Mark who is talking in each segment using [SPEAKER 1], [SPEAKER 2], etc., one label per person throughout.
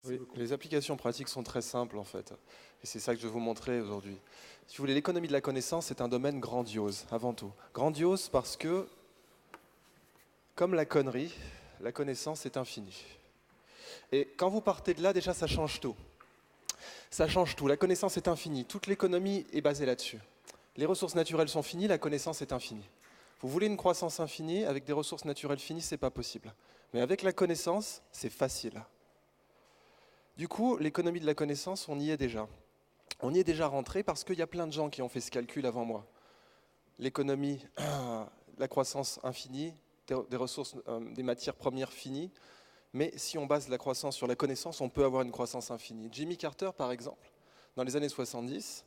[SPEAKER 1] Merci
[SPEAKER 2] Oui,
[SPEAKER 1] beaucoup.
[SPEAKER 2] les applications pratiques sont très simples en fait. Et c'est ça que je vais vous montrer aujourd'hui. Si vous voulez, l'économie de la connaissance est un domaine grandiose, avant tout. Grandiose parce que, comme la connerie, la connaissance est infinie. Et quand vous partez de là, déjà, ça change tout. Ça change tout. La connaissance est infinie. Toute l'économie est basée là-dessus. Les ressources naturelles sont finies, la connaissance est infinie. Vous voulez une croissance infinie avec des ressources naturelles finies, c'est pas possible. Mais avec la connaissance, c'est facile. Du coup, l'économie de la connaissance, on y est déjà. On y est déjà rentré parce qu'il y a plein de gens qui ont fait ce calcul avant moi. L'économie, la croissance infinie, des ressources, des matières premières finies. Mais si on base la croissance sur la connaissance, on peut avoir une croissance infinie. Jimmy Carter, par exemple, dans les années 70,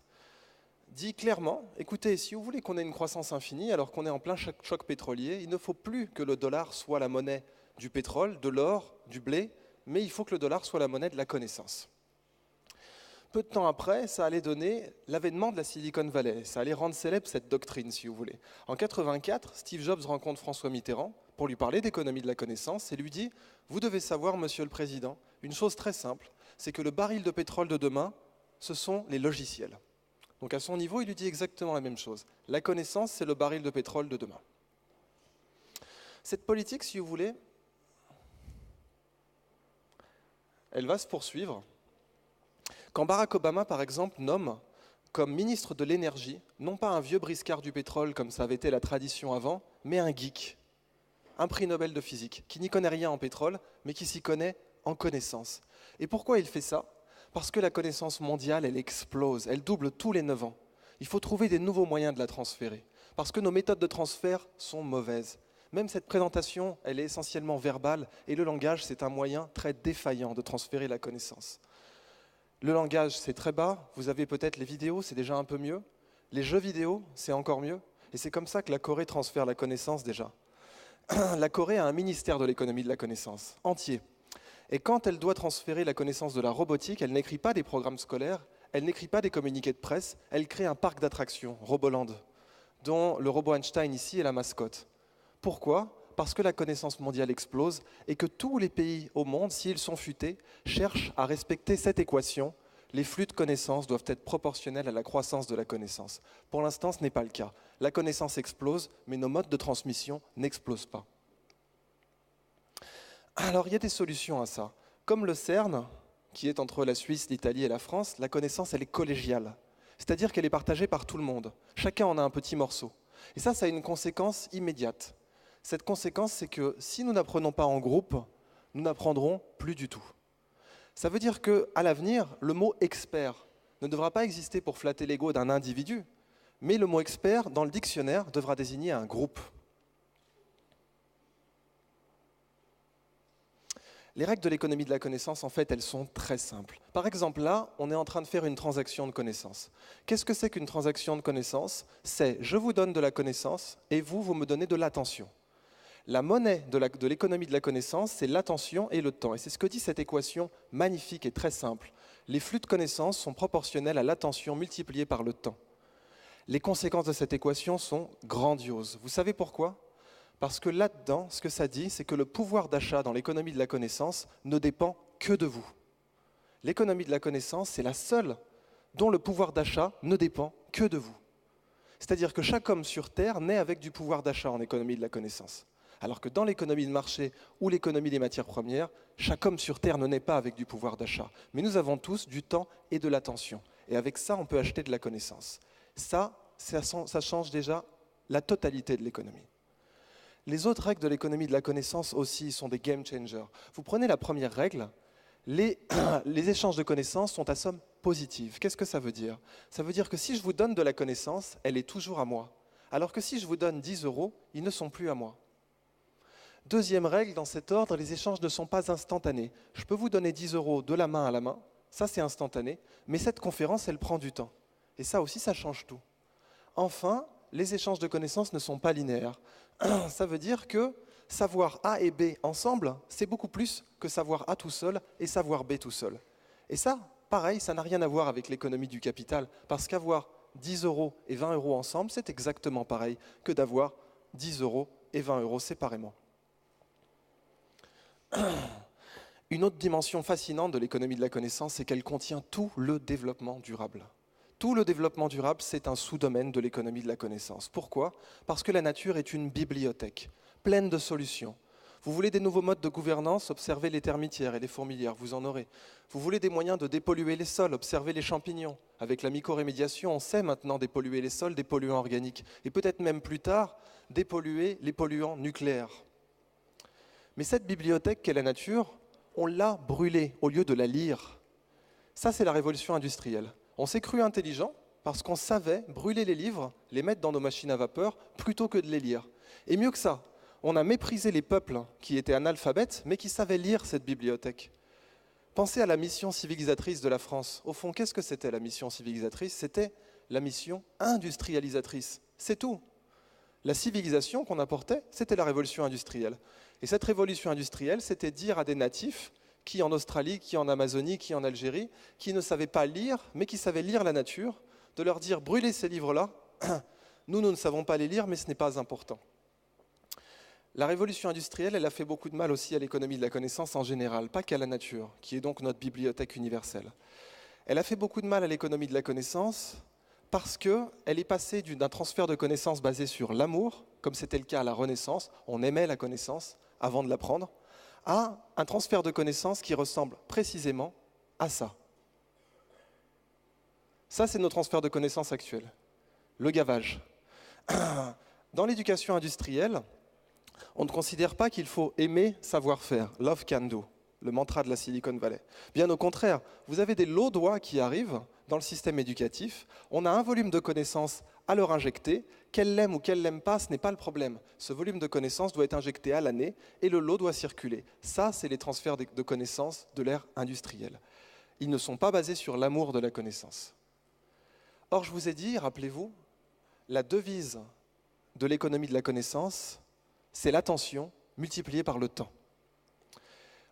[SPEAKER 2] dit clairement, écoutez, si vous voulez qu'on ait une croissance infinie, alors qu'on est en plein choc pétrolier, il ne faut plus que le dollar soit la monnaie du pétrole, de l'or, du blé, mais il faut que le dollar soit la monnaie de la connaissance. Peu de temps après, ça allait donner l'avènement de la Silicon Valley. Ça allait rendre célèbre cette doctrine, si vous voulez. En 1984, Steve Jobs rencontre François Mitterrand pour lui parler d'économie de la connaissance et lui dit « Vous devez savoir, monsieur le président, une chose très simple, c'est que le baril de pétrole de demain, ce sont les logiciels. » Donc à son niveau, il lui dit exactement la même chose. La connaissance, c'est le baril de pétrole de demain. Cette politique, si vous voulez, elle va se poursuivre. Quand Barack Obama, par exemple, nomme comme ministre de l'énergie, non pas un vieux briscard du pétrole comme ça avait été la tradition avant, mais un geek, un prix Nobel de physique, qui n'y connaît rien en pétrole, mais qui s'y connaît en connaissance. Et pourquoi il fait ça ? Parce que la connaissance mondiale, elle explose, elle double tous les 9 ans. Il faut trouver des nouveaux moyens de la transférer, parce que nos méthodes de transfert sont mauvaises. Même cette présentation, elle est essentiellement verbale, et le langage, c'est un moyen très défaillant de transférer la connaissance. Le langage, c'est très bas. Vous avez peut-être les vidéos, c'est déjà un peu mieux. Les jeux vidéo, c'est encore mieux. Et c'est comme ça que la Corée transfère la connaissance déjà. La Corée a un ministère de l'économie de la connaissance, entier. Et quand elle doit transférer la connaissance de la robotique, elle n'écrit pas des programmes scolaires, elle n'écrit pas des communiqués de presse, elle crée un parc d'attractions, Roboland, dont le robot Einstein ici est la mascotte. Pourquoi ? Parce que la connaissance mondiale explose et que tous les pays au monde, s'ils sont futés, cherchent à respecter cette équation. Les flux de connaissances doivent être proportionnels à la croissance de la connaissance. Pour l'instant, ce n'est pas le cas. La connaissance explose, mais nos modes de transmission n'explosent pas. Alors, il y a des solutions à ça. Comme le CERN, qui est entre la Suisse, l'Italie et la France, la connaissance, elle est collégiale. C'est-à-dire qu'elle est partagée par tout le monde. Chacun en a un petit morceau. Et ça a une conséquence immédiate. Cette conséquence, c'est que si nous n'apprenons pas en groupe, nous n'apprendrons plus du tout. Ça veut dire qu'à l'avenir, le mot expert ne devra pas exister pour flatter l'ego d'un individu, mais le mot expert, dans le dictionnaire, devra désigner un groupe. Les règles de l'économie de la connaissance, en fait, elles sont très simples. Par exemple, là, on est en train de faire une transaction de connaissance. Qu'est-ce que c'est qu'une transaction de connaissance ? C'est je vous donne de la connaissance et vous me donnez de l'attention. La monnaie de l'économie de la connaissance, c'est l'attention et le temps. Et c'est ce que dit cette équation magnifique et très simple. Les flux de connaissances sont proportionnels à l'attention multipliée par le temps. Les conséquences de cette équation sont grandioses. Vous savez pourquoi ? Parce que là-dedans, ce que ça dit, c'est que le pouvoir d'achat dans l'économie de la connaissance ne dépend que de vous. L'économie de la connaissance, c'est la seule dont le pouvoir d'achat ne dépend que de vous. C'est-à-dire que chaque homme sur Terre naît avec du pouvoir d'achat en économie de la connaissance. Alors que dans l'économie de marché ou l'économie des matières premières, chaque homme sur Terre ne naît pas avec du pouvoir d'achat. Mais nous avons tous du temps et de l'attention. Et avec ça, on peut acheter de la connaissance. Ça change déjà la totalité de l'économie. Les autres règles de l'économie de la connaissance aussi sont des game changers. Vous prenez la première règle, les échanges de connaissances sont à somme positive. Qu'est-ce que ça veut dire ? Ça veut dire que si je vous donne de la connaissance, elle est toujours à moi. Alors que si je vous donne 10 €, ils ne sont plus à moi. Deuxième règle, dans cet ordre, les échanges ne sont pas instantanés. Je peux vous donner 10 € de la main à la main, ça c'est instantané, mais cette conférence, elle prend du temps. Et ça aussi, ça change tout. Enfin, les échanges de connaissances ne sont pas linéaires. Ça veut dire que savoir A et B ensemble, c'est beaucoup plus que savoir A tout seul et savoir B tout seul. Et ça, pareil, ça n'a rien à voir avec l'économie du capital, parce qu'avoir 10 € et 20 € ensemble, c'est exactement pareil que d'avoir 10 € et 20 € séparément. Une autre dimension fascinante de l'économie de la connaissance, c'est qu'elle contient tout le développement durable. Tout le développement durable, c'est un sous-domaine de l'économie de la connaissance. Pourquoi ? Parce que la nature est une bibliothèque, pleine de solutions. Vous voulez des nouveaux modes de gouvernance ? Observez les termitières et les fourmilières, vous en aurez. Vous voulez des moyens de dépolluer les sols ? Observez les champignons. Avec la mycorémédiation, on sait maintenant dépolluer les sols, des polluants organiques. Et peut-être même plus tard, dépolluer les polluants nucléaires. Mais cette bibliothèque qu'est la nature, on l'a brûlée au lieu de la lire. Ça, c'est la révolution industrielle. On s'est cru intelligent parce qu'on savait brûler les livres, les mettre dans nos machines à vapeur, plutôt que de les lire. Et mieux que ça, on a méprisé les peuples qui étaient analphabètes, mais qui savaient lire cette bibliothèque. Pensez à la mission civilisatrice de la France. Au fond, qu'est-ce que c'était la mission civilisatrice ? C'était la mission industrialisatrice. C'est tout. La civilisation qu'on apportait, c'était la révolution industrielle. Et cette révolution industrielle, c'était dire à des natifs, qui en Australie, qui en Amazonie, qui en Algérie, qui ne savaient pas lire, mais qui savaient lire la nature, de leur dire « brûlez ces livres-là, nous ne savons pas les lire, mais ce n'est pas important ». La révolution industrielle, elle a fait beaucoup de mal aussi à l'économie de la connaissance en général, pas qu'à la nature, qui est donc notre bibliothèque universelle. Elle a fait beaucoup de mal à l'économie de la connaissance parce qu'elle est passée d'un transfert de connaissances basé sur l'amour, comme c'était le cas à la Renaissance, on aimait la connaissance avant de l'apprendre, à un transfert de connaissances qui ressemble précisément à ça. Ça, c'est nos transferts de connaissances actuels. Le gavage. Dans l'éducation industrielle, on ne considère pas qu'il faut aimer savoir-faire, love can do, le mantra de la Silicon Valley. Bien au contraire, vous avez des laudois qui arrivent dans le système éducatif, on a un volume de connaissances à leur injecter, qu'elles l'aiment ou qu'elles ne l'aiment pas, ce n'est pas le problème. Ce volume de connaissances doit être injecté à l'année et le lot doit circuler. Ça, c'est les transferts de connaissances de l'ère industrielle. Ils ne sont pas basés sur l'amour de la connaissance. Or, je vous ai dit, rappelez-vous, la devise de l'économie de la connaissance, c'est l'attention multipliée par le temps.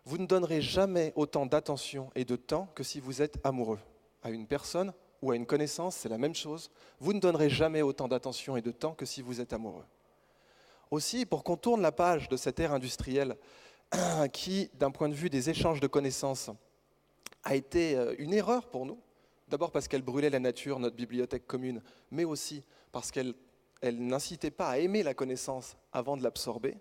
[SPEAKER 2] Vous ne donnerez jamais autant d'attention et de temps que si vous êtes amoureux. À une personne ou à une connaissance, c'est la même chose. Vous ne donnerez jamais autant d'attention et de temps que si vous êtes amoureux. Aussi, pour qu'on tourne la page de cette ère industrielle qui, d'un point de vue des échanges de connaissances, a été une erreur pour nous, d'abord parce qu'elle brûlait la nature, notre bibliothèque commune, mais aussi parce qu'elle n'incitait pas à aimer la connaissance avant de l'absorber,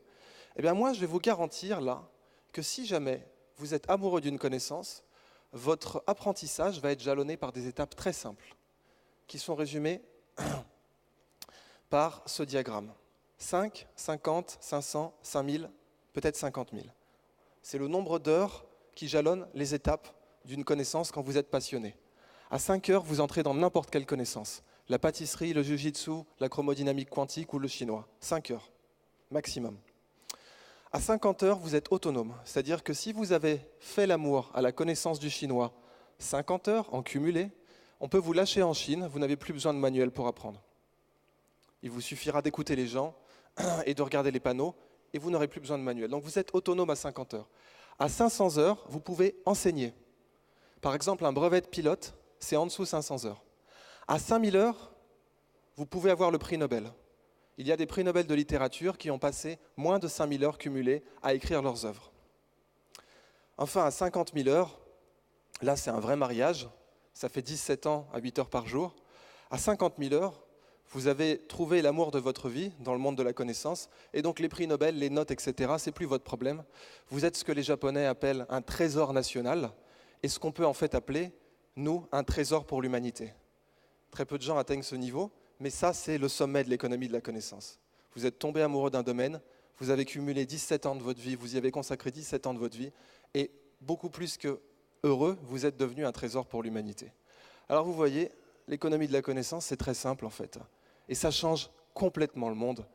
[SPEAKER 2] eh bien moi, je vais vous garantir là que si jamais vous êtes amoureux d'une connaissance, votre apprentissage va être jalonné par des étapes très simples, qui sont résumées par ce diagramme. 5, 50, 500, 5000, peut-être 50 000. C'est le nombre d'heures qui jalonnent les étapes d'une connaissance quand vous êtes passionné. À 5 heures, vous entrez dans n'importe quelle connaissance. La pâtisserie, le jiu-jitsu, la chromodynamique quantique ou le chinois. 5 heures, maximum. À 50 heures, vous êtes autonome. C'est-à-dire que si vous avez fait l'amour à la connaissance du chinois 50 heures en cumulé, on peut vous lâcher en Chine, vous n'avez plus besoin de manuel pour apprendre. Il vous suffira d'écouter les gens et de regarder les panneaux, et vous n'aurez plus besoin de manuel. Donc vous êtes autonome à 50 heures. À 500 heures, vous pouvez enseigner. Par exemple, un brevet de pilote, c'est en dessous de 500 heures. À 5000 heures, vous pouvez avoir le prix Nobel. Il y a des prix Nobel de littérature qui ont passé moins de 5000 heures cumulées à écrire leurs œuvres. Enfin, à 50 000 heures, là c'est un vrai mariage, ça fait 17 ans à 8 heures par jour. À 50 000 heures, vous avez trouvé l'amour de votre vie dans le monde de la connaissance, et donc les prix Nobel, les notes, etc., c'est plus votre problème. Vous êtes ce que les Japonais appellent un trésor national, et ce qu'on peut en fait appeler, nous, un trésor pour l'humanité. Très peu de gens atteignent ce niveau, mais ça, c'est le sommet de l'économie de la connaissance. Vous êtes tombé amoureux d'un domaine, vous avez cumulé 17 ans de votre vie, vous y avez consacré 17 ans de votre vie, et beaucoup plus que heureux, vous êtes devenu un trésor pour l'humanité. Alors vous voyez, l'économie de la connaissance, c'est très simple en fait. Et ça change complètement le monde.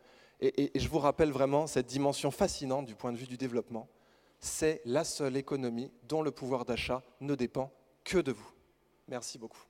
[SPEAKER 2] Et je vous rappelle vraiment cette dimension fascinante du point de vue du développement. C'est la seule économie dont le pouvoir d'achat ne dépend que de vous. Merci beaucoup.